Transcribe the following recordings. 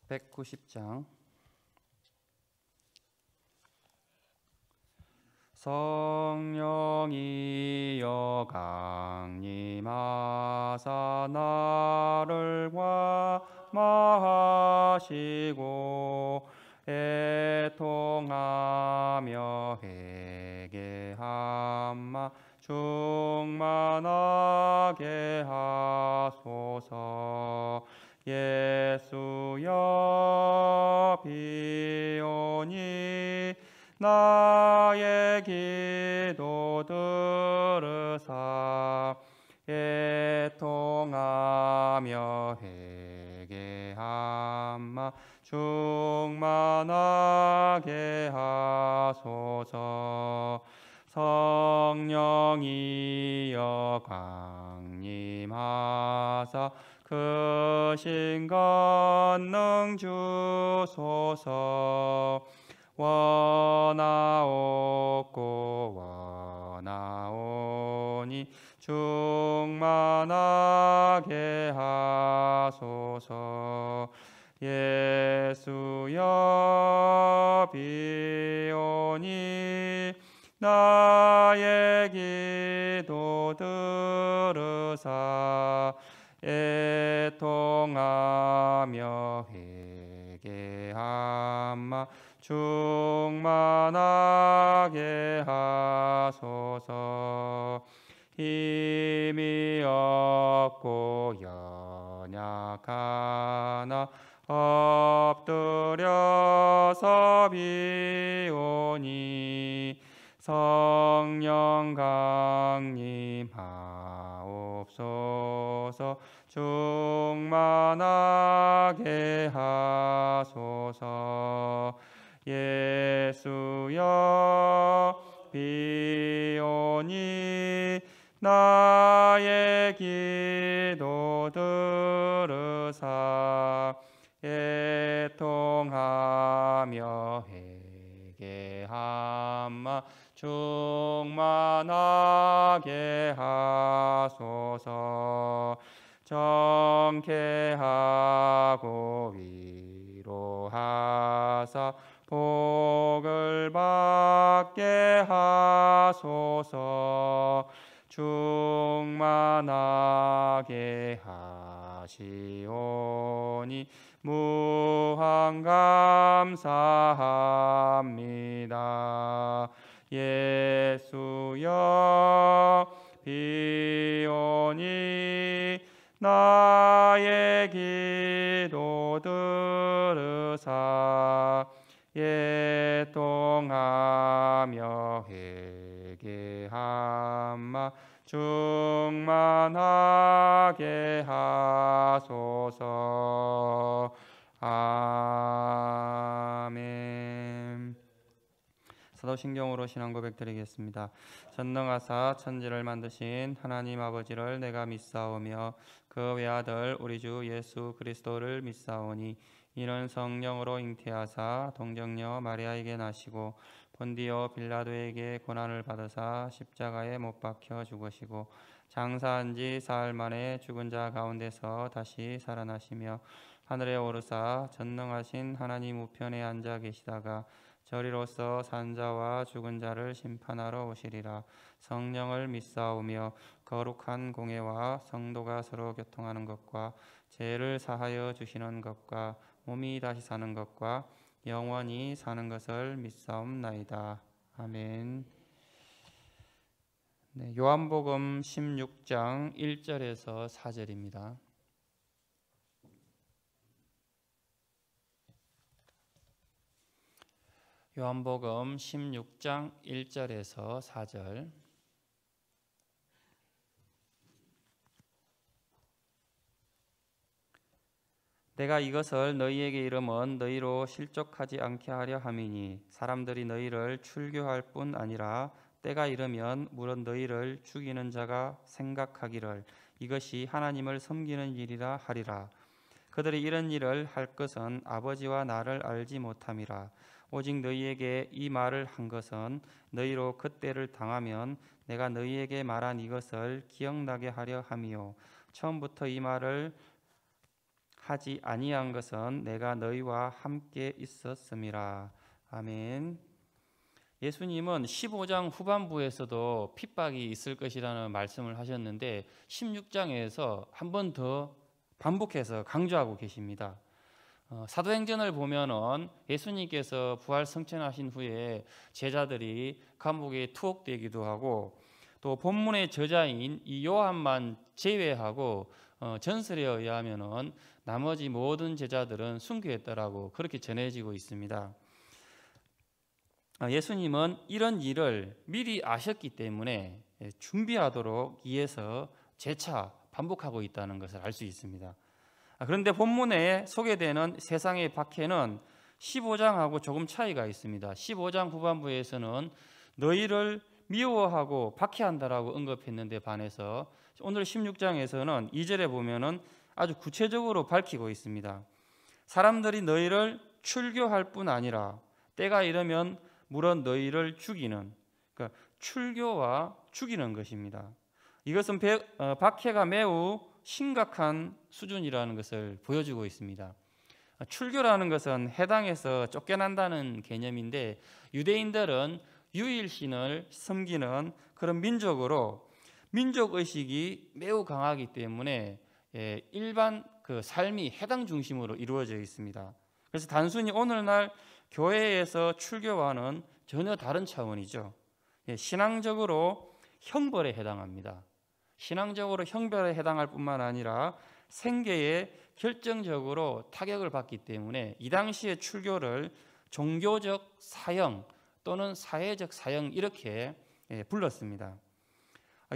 190장. 성령이여 강림하사 나를 감화하시고 애통하며 회개함마 충만하게 하소서. 예수여 비오니 나의 기도 들으사 애통하며 회개함마 충만하게 하소서. 성령이여 강림하사 그 신권능 주소서. 원하옵고 원하오니 충만하게 하소서. 예수여 비오니 나의 기도 들으사 애통하며 회개함마 충만하게 하소서. 힘이 없고 연약하나 엎드려서 비오니 성령 강림하옵소서. 충만하게 하소서. 예수여 비오니 나의 기도 들으사 애통하며 회개함마 충만하게 하소서. 정케하고 위로하사 복을 받게 하소서. 충만하게 하시오니 무한 감사합니다. 예수여 비오니 나의 기도 들으사 애통하며 회개함마 충만하게 하소서. 아멘. 사도신경으로 신앙 고백드리겠습니다. 전능하사 천지를 만드신 하나님 아버지를 내가 믿사오며 그 외아들 우리 주 예수 그리스도를 믿사오니 이는 성령으로 잉태하사 동정녀 마리아에게 나시고 본디오 빌라도에게 고난을 받으사 십자가에 못 박혀 죽으시고 장사한 지 사흘 만에 죽은 자 가운데서 다시 살아나시며 하늘에 오르사 전능하신 하나님 우편에 앉아 계시다가 저리로서 산 자와 죽은 자를 심판하러 오시리라. 성령을 믿사오며 거룩한 공예와 성도가 서로 교통하는 것과 죄를 사하여 주시는 것과 몸이 다시 사는 것과 영원히 사는 것을 믿사옵나이다. 아멘. 네, 요한복음 16장 1절에서 4절입니다. 요한복음 16장 1절에서 4절. 내가 이것을 너희에게 이름은 너희로 실족하지 않게 하려 함이니 사람들이 너희를 출교할 뿐 아니라 때가 이르면 물론 너희를 죽이는 자가 생각하기를 이것이 하나님을 섬기는 일이라 하리라. 그들이 이런 일을 할 것은 아버지와 나를 알지 못함이라. 오직 너희에게 이 말을 한 것은 너희로 그때를 당하면 내가 너희에게 말한 이것을 기억나게 하려 함이요 처음부터 이 말을 하지 아니한 것은 내가 너희와 함께 있었음이라. 아멘. 예수님은 15장 후반부에서도 핍박이 있을 것이라는 말씀을 하셨는데 16장에서 한 번 더 반복해서 강조하고 계십니다. 사도행전을 보면은 예수님께서 부활 승천하신 후에 제자들이 감옥에 투옥되기도 하고, 또 본문의 저자인 이 요한만 제외하고 전설에 의하면은 나머지 모든 제자들은 순교했다라고 그렇게 전해지고 있습니다. 예수님은 이런 일을 미리 아셨기 때문에 준비하도록 위해서 재차 반복하고 있다는 것을 알 수 있습니다. 그런데 본문에 소개되는 세상의 박해는 15장하고 조금 차이가 있습니다. 15장 후반부에서는 너희를 미워하고 박해한다라고 언급했는데 반해서 오늘 16장에서는 2절에 보면은 아주 구체적으로 밝히고 있습니다. 사람들이 너희를 출교할 뿐 아니라 때가 이르면 물론 너희를 죽이는, 그러니까 출교와 죽이는 것입니다. 이것은 박해가 매우 심각한 수준이라는 것을 보여주고 있습니다. 출교라는 것은 해당에서 쫓겨난다는 개념인데, 유대인들은 유일신을 섬기는 그런 민족으로 민족의식이 매우 강하기 때문에 일반 그 삶이 해당 중심으로 이루어져 있습니다. 그래서 단순히 오늘날 교회에서 출교와는 전혀 다른 차원이죠. 신앙적으로 형벌에 해당합니다. 신앙적으로 형벌에 해당할 뿐만 아니라 생계에 결정적으로 타격을 받기 때문에 이 당시의 출교를 종교적 사형 또는 사회적 사형 이렇게 불렀습니다.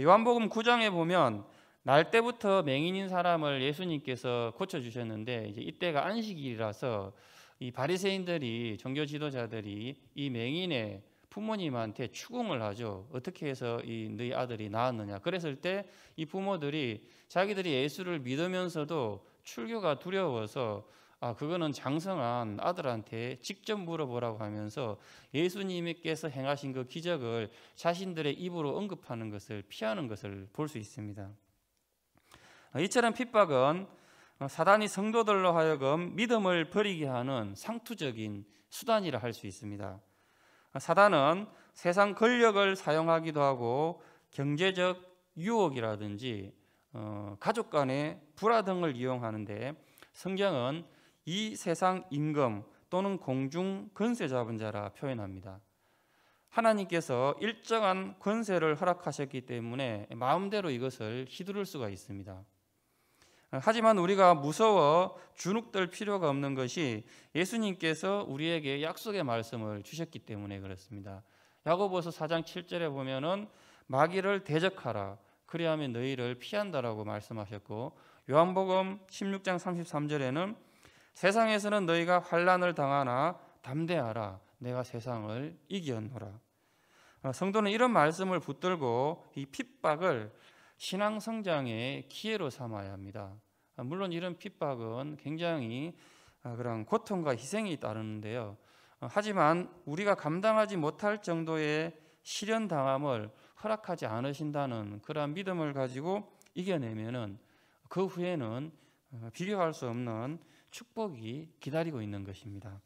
요한복음 9장에 보면 날 때부터 맹인인 사람을 예수님께서 고쳐주셨는데 이제 이때가 안식일이라서 이 바리새인들이, 종교 지도자들이 이 맹인의 부모님한테 추궁을 하죠. 어떻게 해서 너희 아들이 나았느냐. 그랬을 때 이 부모들이 자기들이 예수를 믿으면서도 출교가 두려워서 그거는 장성한 아들한테 직접 물어보라고 하면서 예수님께서 행하신 그 기적을 자신들의 입으로 언급하는 것을 피하는 것을 볼 수 있습니다. 이처럼 핍박은 사단이 성도들로 하여금 믿음을 버리게 하는 상투적인 수단이라 할 수 있습니다. 사단은 세상 권력을 사용하기도 하고 경제적 유혹이라든지 가족 간의 불화 등을 이용하는데, 성경은 이 세상 임금 또는 공중 권세 잡은 자라 표현합니다. 하나님께서 일정한 권세를 허락하셨기 때문에 마음대로 이것을 휘두를 수가 있습니다. 하지만 우리가 무서워 주눅들 필요가 없는 것이 예수님께서 우리에게 약속의 말씀을 주셨기 때문에 그렇습니다. 야고보서 4장 7절에 보면은 마귀를 대적하라 그리하면 너희를 피한다라고 말씀하셨고, 요한복음 16장 33절에는 세상에서는 너희가 환난을 당하나 담대하라 내가 세상을 이겼노라. 성도는 이런 말씀을 붙들고 이 핍박을 신앙 성장의 기회로 삼아야 합니다. 물론 이런 핍박은 굉장히 그런 고통과 희생이 따르는데요. 하지만 우리가 감당하지 못할 정도의 시련 당함을 허락하지 않으신다는 그러한 믿음을 가지고 이겨내면은 그 후에는 비교할 수 없는 축복이 기다리고 있는 것입니다.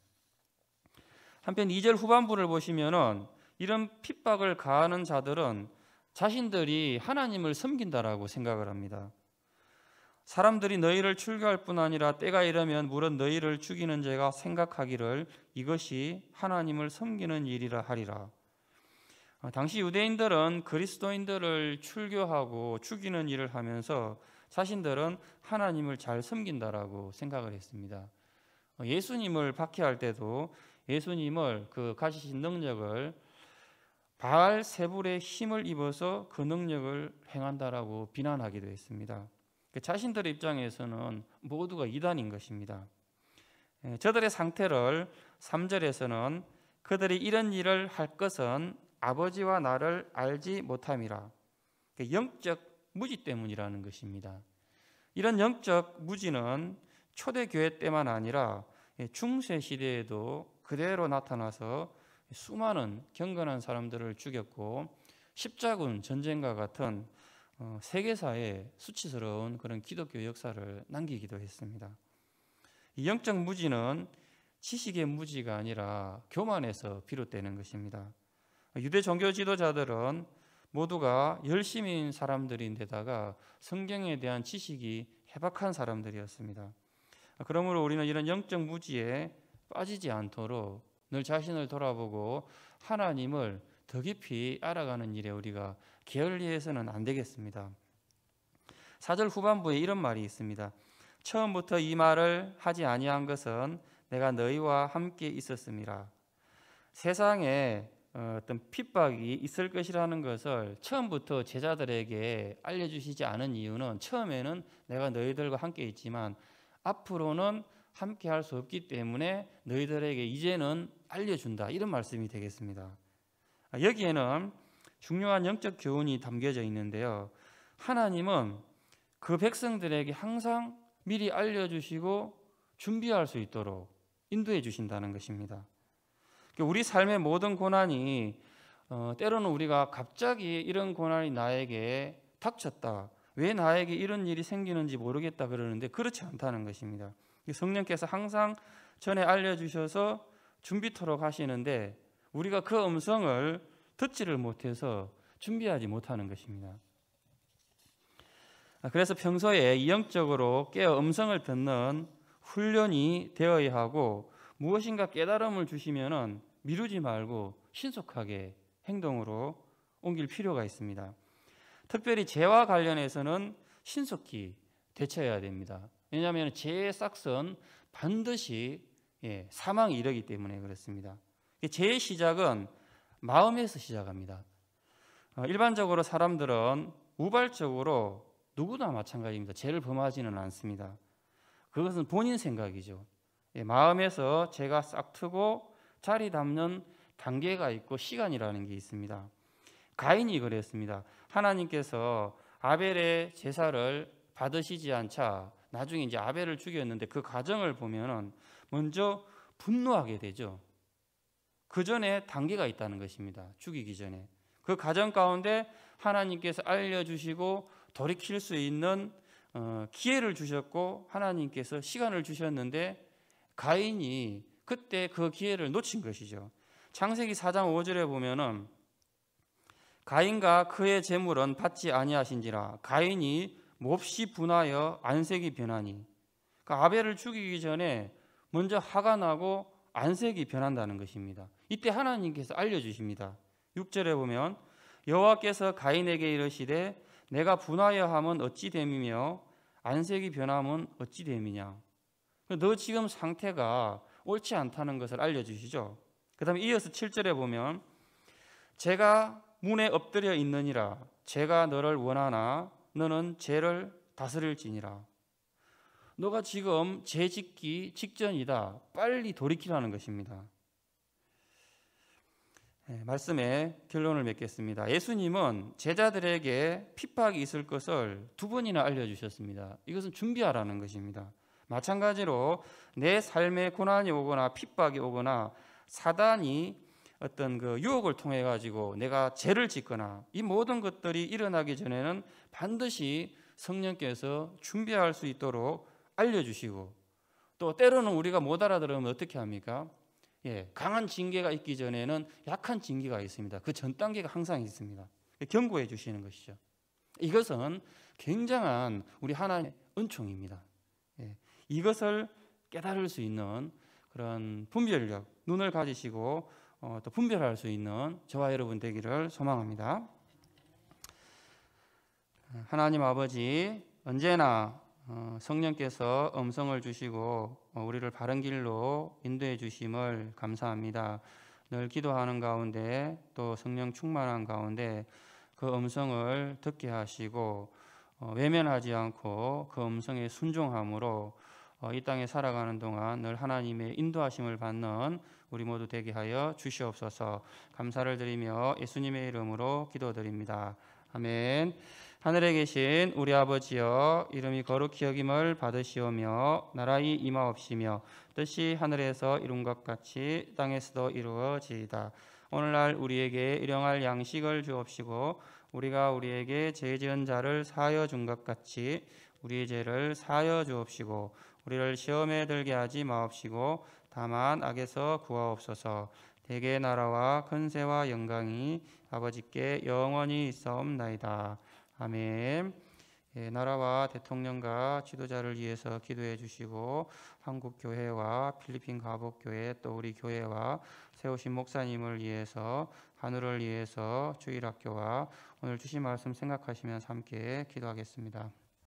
한편 2절 후반부를 보시면은 이런 핍박을 가하는 자들은 자신들이 하나님을 섬긴다라고 생각을 합니다. 사람들이 너희를 출교할 뿐 아니라 때가 이르면 물은 너희를 죽이는 자가 생각하기를 이것이 하나님을 섬기는 일이라 하리라. 당시 유대인들은 그리스도인들을 출교하고 죽이는 일을 하면서 자신들은 하나님을 잘 섬긴다라고 생각을 했습니다. 예수님을 박해할 때도 예수님을 그 가지신 능력을 바알세불의 힘을 입어서 그 능력을 행한다라고 비난하기도 했습니다. 자신들의 입장에서는 모두가 이단인 것입니다. 저들의 상태를 3절에서는 그들이 이런 일을 할 것은 아버지와 나를 알지 못함이라. 영적 무지 때문이라는 것입니다. 이런 영적 무지는 초대교회 때만 아니라 중세 시대에도 그대로 나타나서 수많은 경건한 사람들을 죽였고 십자군 전쟁과 같은 세계사에 수치스러운 그런 기독교 역사를 남기기도 했습니다. 이 영적 무지는 지식의 무지가 아니라 교만에서 비롯되는 것입니다. 유대 종교 지도자들은 모두가 열심인 사람들인데다가 성경에 대한 지식이 해박한 사람들이었습니다. 그러므로 우리는 이런 영적 무지에 빠지지 않도록 늘 자신을 돌아보고 하나님을 더 깊이 알아가는 일에 우리가 게을리해서는 안 되겠습니다. 4절 후반부에 이런 말이 있습니다. 처음부터 이 말을 하지 아니한 것은 내가 너희와 함께 있었음이라. 세상에 어떤 핍박이 있을 것이라는 것을 처음부터 제자들에게 알려주시지 않은 이유는 처음에는 내가 너희들과 함께 있지만 앞으로는 함께 할 수 없기 때문에 너희들에게 이제는 알려준다, 이런 말씀이 되겠습니다. 여기에는 중요한 영적 교훈이 담겨져 있는데요. 하나님은 그 백성들에게 항상 미리 알려주시고 준비할 수 있도록 인도해 주신다는 것입니다. 우리 삶의 모든 고난이 때로는 우리가 갑자기 이런 고난이 나에게 닥쳤다, 왜 나에게 이런 일이 생기는지 모르겠다 그러는데 그렇지 않다는 것입니다. 성령께서 항상 전에 알려주셔서 준비토록 하시는데 우리가 그 음성을 듣지를 못해서 준비하지 못하는 것입니다. 그래서 평소에 영적으로 깨어 음성을 듣는 훈련이 되어야 하고, 무엇인가 깨달음을 주시면은 미루지 말고 신속하게 행동으로 옮길 필요가 있습니다. 특별히 죄와 관련해서는 신속히 대처해야 됩니다. 왜냐하면 죄의 싹은 반드시 사망이 이르기 때문에 그렇습니다. 죄의 시작은 마음에서 시작합니다. 일반적으로 사람들은 우발적으로 누구나 마찬가지입니다. 죄를 범하지는 않습니다. 그것은 본인 생각이죠. 마음에서 죄가 싹 트고 자리 잡는 단계가 있고 시간이라는 게 있습니다. 가인이 그랬습니다. 하나님께서 아벨의 제사를 받으시지 않자 나중에 이제 아벨을 죽였는데 그 과정을 보면은 먼저 분노하게 되죠. 그 전에 단계가 있다는 것입니다. 죽이기 전에. 그 과정 가운데 하나님께서 알려주시고 돌이킬 수 있는 기회를 주셨고 하나님께서 시간을 주셨는데 가인이 그때 그 기회를 놓친 것이죠. 창세기 4장 5절에 보면은 가인과 그의 재물은 받지 아니하신지라 가인이 몹시 분하여 안색이 변하니, 그러니까 아벨을 죽이기 전에 먼저 화가 나고 안색이 변한다는 것입니다. 이때 하나님께서 알려주십니다. 6절에 보면 여호와께서 가인에게 이르시되 내가 분하여 함은 어찌 됨이며 안색이 변함은 어찌 됨이냐. 너 지금 상태가 옳지 않다는 것을 알려주시죠. 그 다음에 이어서 7절에 보면 죄가 문에 엎드려 있느니라 죄가 너를 원하나 너는 죄를 다스릴지니라. 너가 지금 죄 짓기 직전이다. 빨리 돌이키라는 것입니다. 말씀의 결론을 맺겠습니다. 예수님은 제자들에게 핍박이 있을 것을 2번이나 알려주셨습니다. 이것은 준비하라는 것입니다. 마찬가지로 내 삶에 고난이 오거나 핍박이 오거나 사단이 어떤 그 유혹을 통해 가지고 내가 죄를 짓거나 이 모든 것들이 일어나기 전에는 반드시 성령께서 준비할 수 있도록 알려주시고, 또 때로는 우리가 못 알아들으면 어떻게 합니까? 강한 징계가 있기 전에는 약한 징계가 있습니다. 그 전 단계가 항상 있습니다. 경고해 주시는 것이죠. 이것은 굉장한 우리 하나님의 은총입니다. 이것을 깨달을 수 있는 그런 분별력, 눈을 가지시고 또 분별할 수 있는 저와 여러분 되기를 소망합니다. 하나님 아버지, 언제나 성령께서 음성을 주시고 우리를 바른 길로 인도해 주심을 감사합니다. 늘 기도하는 가운데 또 성령 충만한 가운데 그 음성을 듣게 하시고 외면하지 않고 그 음성에 순종함으로 이 땅에 살아가는 동안 늘 하나님의 인도하심을 받는 우리 모두 되게 하여 주시옵소서. 감사를 드리며 예수님의 이름으로 기도드립니다. 아멘. 하늘에 계신 우리 아버지여, 이름이 거룩히 여김을 받으시오며 나라의 임하옵시며 뜻이 하늘에서 이룬 것 같이 땅에서도 이루어지이다. 오늘날 우리에게 일용할 양식을 주옵시고 우리가 우리에게 죄 지은 자를 사하여 준 것 같이 우리의 죄를 사하여 주옵시고 우리를 시험에 들게 하지 마옵시고 다만 악에서 구하옵소서. 대개 나라와 권세와 영광이 아버지께 영원히 있사옵나이다. 아멘. 예, 나라와 대통령과 지도자를 위해서 기도해 주시고 한국 교회와 필리핀 가복교회 또 우리 교회와 세우신 목사님을 위해서 하늘을 위해서 주일학교와 오늘 주신 말씀 생각하시면서 함께 기도하겠습니다.